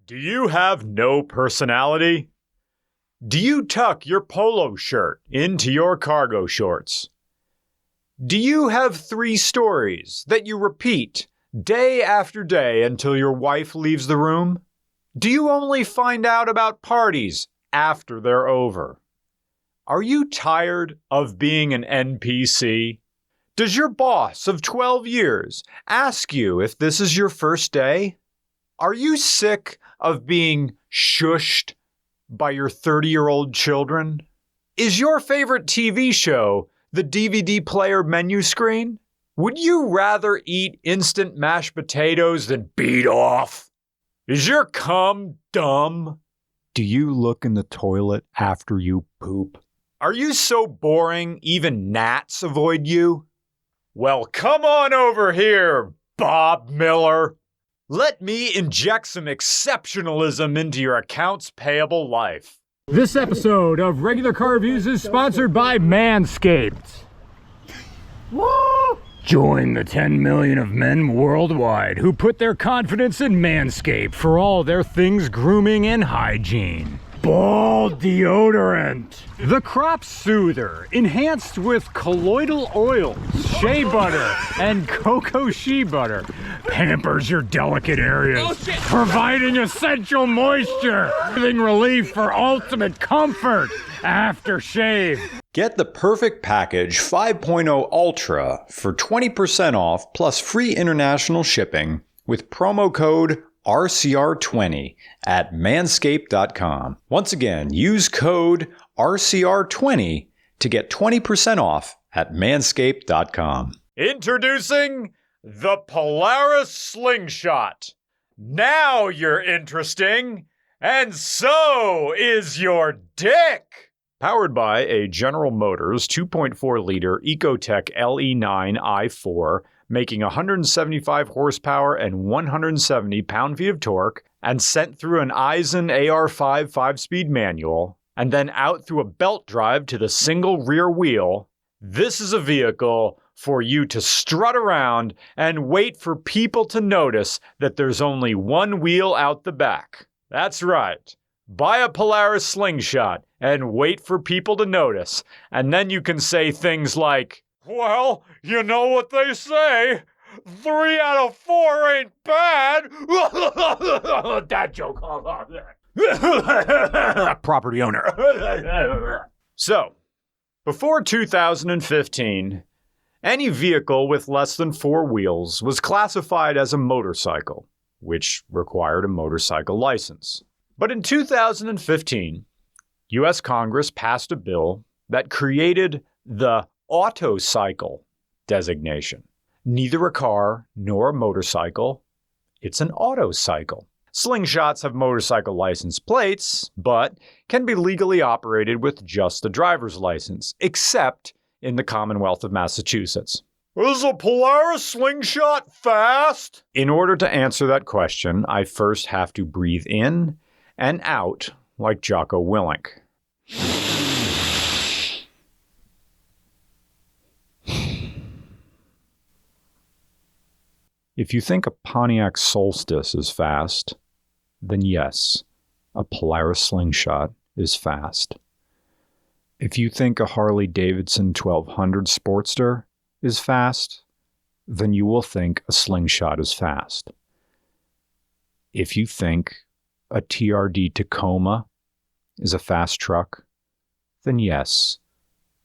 Do you have no personality? Do you tuck your polo shirt into your cargo shorts? Do you have 3 stories that you repeat day after day until your wife leaves the room? Do you only find out about parties after they're over? Are you tired of being an NPC? Does your boss of 12 years ask you if this is your first day? Are you sick of being shushed by your 30-year-old children? Is your favorite TV show the DVD player menu screen? Would you rather eat instant mashed potatoes than beat off? Is your cum dumb? Do you look in the toilet after you poop? Are you so boring even gnats avoid you? Well, come on over here, Bob Miller. Let me inject some exceptionalism into your accounts payable life. This episode of Regular Car Reviews is sponsored by Manscaped. Woo! Join the 10 million of men worldwide who put their confidence in Manscaped for all their things grooming and hygiene. Ball deodorant. The Crop Soother, enhanced with colloidal oils, shea butter, and cocoa shea butter. Pampers your delicate areas, providing essential moisture, giving relief for ultimate comfort after shave. Get the Perfect Package 5.0 Ultra for 20% off plus free international shipping with promo code RCR20 at manscaped.com. Once again, use code RCR20 to get 20% off at manscaped.com. Introducing the Polaris Slingshot. Now you're interesting, and so is your dick. Powered by a General Motors 2.4-liter Ecotec LE9 i4, making 175 horsepower and 170 pound-feet of torque, and sent through an Aisin AR5 5-speed manual, and then out through a belt drive to the single rear wheel, this is a vehicle for you to strut around and wait for people to notice that there's only one wheel out the back. That's right. Buy a Polaris Slingshot and wait for people to notice, and then you can say things like, well, you know what they say. 3 out of 4 ain't bad. That joke. Property owner. So, before 2015, any vehicle with less than 4 wheels was classified as a motorcycle, which required a motorcycle license. But in 2015, U.S. Congress passed a bill that created the autocycle designation. Neither a car nor a motorcycle. It's an autocycle. Slingshots have motorcycle license plates, but can be legally operated with just a driver's license, except in the Commonwealth of Massachusetts. Is a Polaris Slingshot fast? In order to answer that question, I first have to breathe in and out like Jocko Willink. If you think a Pontiac Solstice is fast, then yes, a Polaris Slingshot is fast. If you think a Harley-Davidson 1200 Sportster is fast, then you will think a Slingshot is fast. If you think a TRD Tacoma is a fast truck, then yes,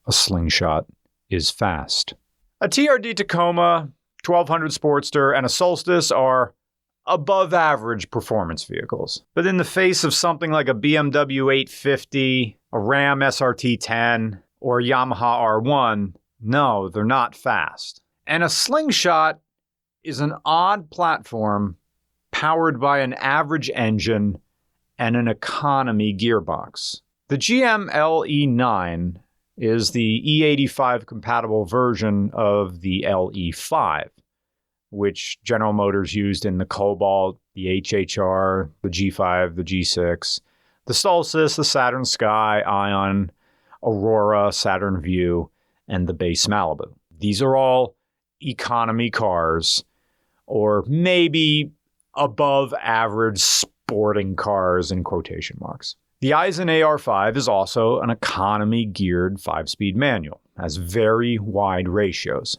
a Slingshot is fast. A TRD Tacoma, 1200 Sportster, and a Solstice are above average performance vehicles. But in the face of something like a BMW 850, a Ram SRT10, or a Yamaha R1, no, they're not fast. And a Slingshot is an odd platform powered by an average engine and an economy gearbox. The GM LE9 is the E85 compatible version of the LE5, which General Motors used in the Cobalt, the HHR, the G5, the G6, the Solstice, the Saturn Sky, Ion, Aurora, Saturn Vue, and the base Malibu. These are all economy cars, or maybe above average sporting cars in quotation marks. The Aisin AR5 is also an economy geared 5-speed manual, has very wide ratios.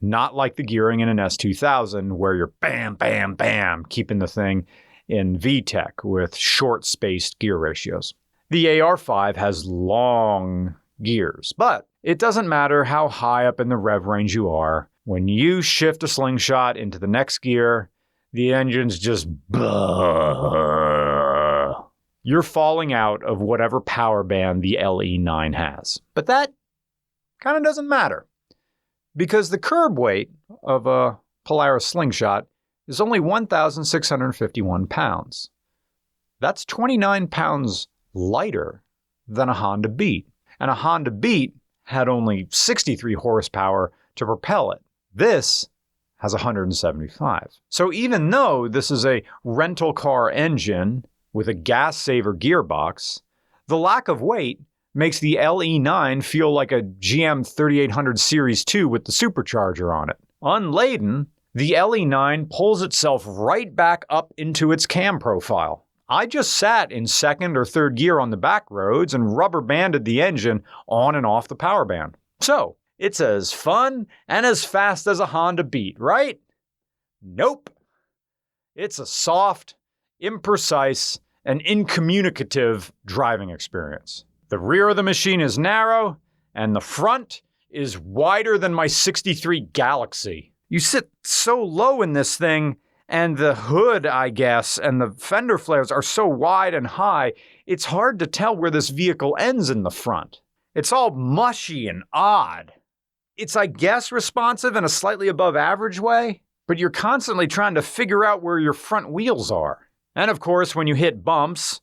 Not like the gearing in an S2000 where you're bam, bam, bam, keeping the thing in VTEC with short-spaced gear ratios. The AR5 has long gears, but it doesn't matter how high up in the rev range you are. When you shift a slingshot into the next gear, the engine's just you're falling out of whatever power band the LE9 has. But that kind of doesn't matter because the curb weight of a Polaris slingshot is only 1,651 pounds. That's 29 pounds lighter than a Honda Beat. And a Honda Beat had only 63 horsepower to propel it. This has 175. So even though this is a rental car engine with a gas saver gearbox, the lack of weight makes the LE9 feel like a GM 3800 Series 2 with the supercharger on it. Unladen, the LE9 pulls itself right back up into its cam profile. I just sat in second or third gear on the back roads and rubber banded the engine on and off the power band. So, it's as fun and as fast as a Honda Beat, right? Nope. It's a soft, imprecise, and incommunicative driving experience. The rear of the machine is narrow, and the front is wider than my 63 Galaxy. You sit so low in this thing, and the hood, I guess, and the fender flares are so wide and high, it's hard to tell where this vehicle ends in the front. It's all mushy and odd. It's, I guess, responsive in a slightly above average way, but you're constantly trying to figure out where your front wheels are. And of course, when you hit bumps,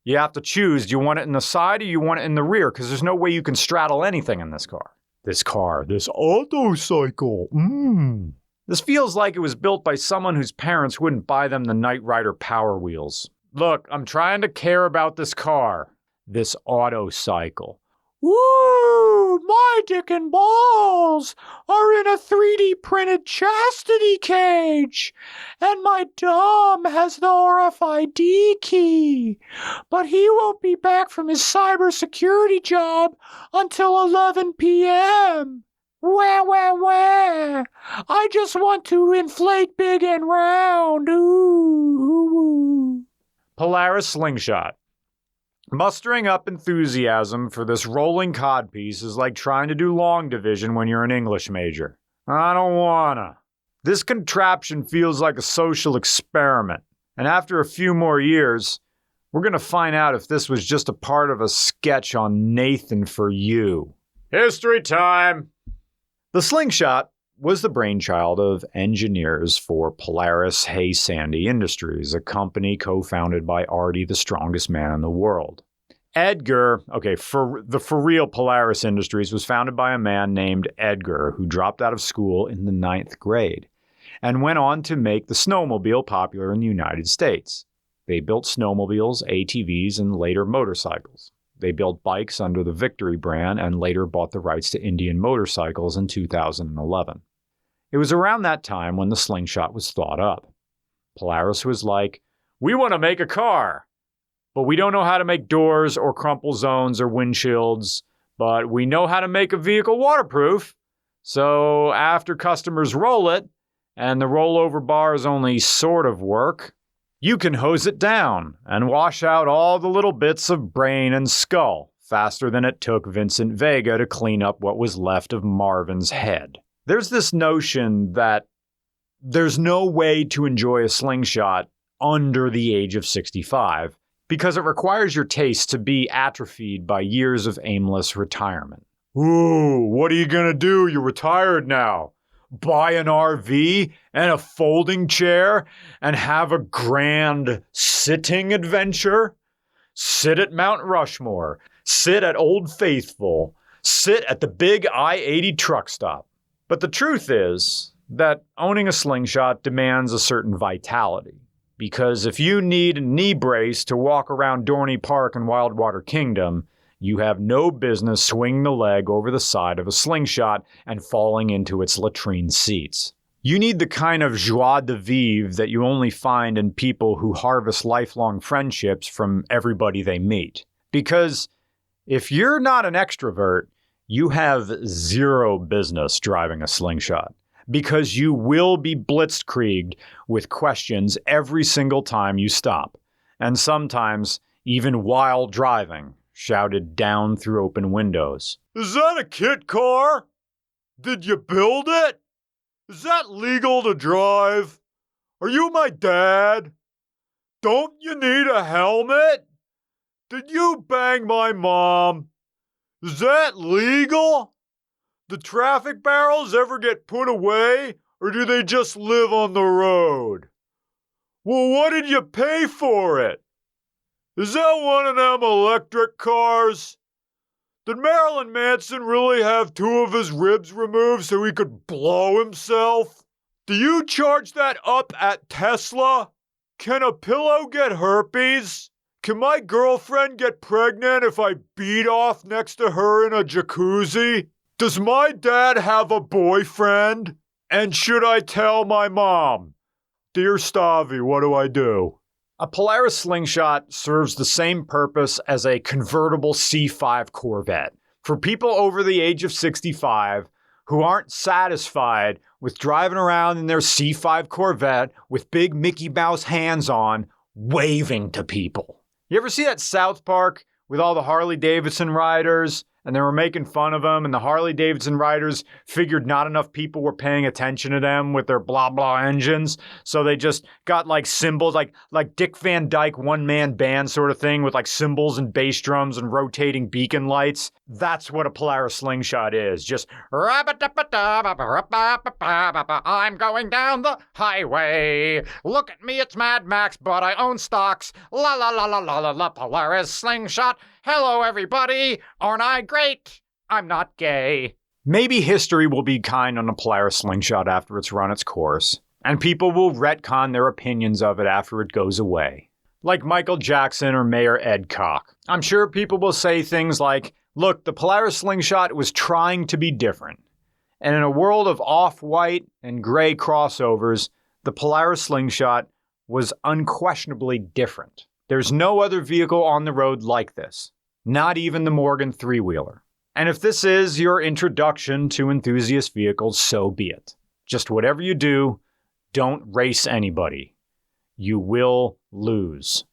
you have to choose, do you want it in the side or you want it in the rear? Because there's no way you can straddle anything in this car. This Autocycle. This feels like it was built by someone whose parents wouldn't buy them the Knight Rider Power Wheels. Look, I'm trying to care about this car. This Autocycle. Woo! My dick and balls are in a 3D printed chastity cage, and my Dom has the RFID key, but he won't be back from his cybersecurity job until 11 p.m. Wah, wah, wah. I just want to inflate big and round. Ooh. Polaris Slingshot. Mustering up enthusiasm for this rolling codpiece is like trying to do long division when you're an English major. I don't wanna. This contraption feels like a social experiment, and after a few more years, we're gonna find out if this was just a part of a sketch on Nathan For You. History time! The Slingshot was the brainchild of engineers for Polaris Hay Sandy Industries, a company co-founded by Artie, the strongest man in the world. For real Polaris Industries was founded by a man named Edgar, who dropped out of school in the 9th grade and went on to make the snowmobile popular in the United States. They built snowmobiles, ATVs, and later motorcycles. They built bikes under the Victory brand and later bought the rights to Indian Motorcycles in 2011. It was around that time when the Slingshot was thought up. Polaris was like, we want to make a car, but we don't know how to make doors or crumple zones or windshields, but we know how to make a vehicle waterproof. So after customers roll it, and the rollover bars only sort of work, you can hose it down and wash out all the little bits of brain and skull faster than it took Vincent Vega to clean up what was left of Marvin's head. There's this notion that there's no way to enjoy a Slingshot under the age of 65 because it requires your taste to be atrophied by years of aimless retirement. Ooh, what are you gonna do? You're retired now. Buy an RV and a folding chair and have a grand sitting adventure? Sit at Mount Rushmore. Sit at Old Faithful. Sit at the big I-80 truck stop. But the truth is that owning a Slingshot demands a certain vitality. Because if you need a knee brace to walk around Dorney Park in Wildwater Kingdom, you have no business swinging the leg over the side of a Slingshot and falling into its latrine seats. You need the kind of joie de vivre that you only find in people who harvest lifelong friendships from everybody they meet. Because if you're not an extrovert, you have zero business driving a slingshot. Because you will be blitzkrieged with questions every single time you stop. And sometimes even while driving, shouted down through open windows. Is that a kit car? Did you build it? Is that legal to drive? Are you my dad? Don't you need a helmet? Did you bang my mom? Is that legal? Do traffic barrels ever get put away, or do they just live on the road? Well, what did you pay for it? Is that one of them electric cars? Did Marilyn Manson really have 2 of his ribs removed so he could blow himself? Do you charge that up at Tesla? Can a pillow get herpes? Can my girlfriend get pregnant if I beat off next to her in a jacuzzi? Does my dad have a boyfriend? And should I tell my mom? Dear Stavi, what do I do? A Polaris slingshot serves the same purpose as a convertible C5 Corvette. For people over the age of 65 who aren't satisfied with driving around in their C5 Corvette with big Mickey Mouse hands on, waving to people. You ever see that South Park with all the Harley Davidson riders? And they were making fun of them, and the Harley Davidson riders figured not enough people were paying attention to them with their blah blah engines, so they just got like cymbals, like Dick Van Dyke one-man band sort of thing with like cymbals and bass drums and rotating beacon lights. That's what a Polaris slingshot is. Just I'm going down the highway. Look at me, it's Mad Max, but I own stocks. La la la la la la la Polaris slingshot. Hello, everybody. Aren't I great? I'm not gay. Maybe history will be kind on a Polaris slingshot after it's run its course, and people will retcon their opinions of it after it goes away. Like Michael Jackson or Mayor Ed Koch. I'm sure people will say things like, look, the Polaris slingshot was trying to be different. And in a world of off-white and gray crossovers, the Polaris slingshot was unquestionably different. There's no other vehicle on the road like this. Not even the Morgan three-wheeler. And if this is your introduction to enthusiast vehicles, so be it. Just whatever you do, don't race anybody. You will lose.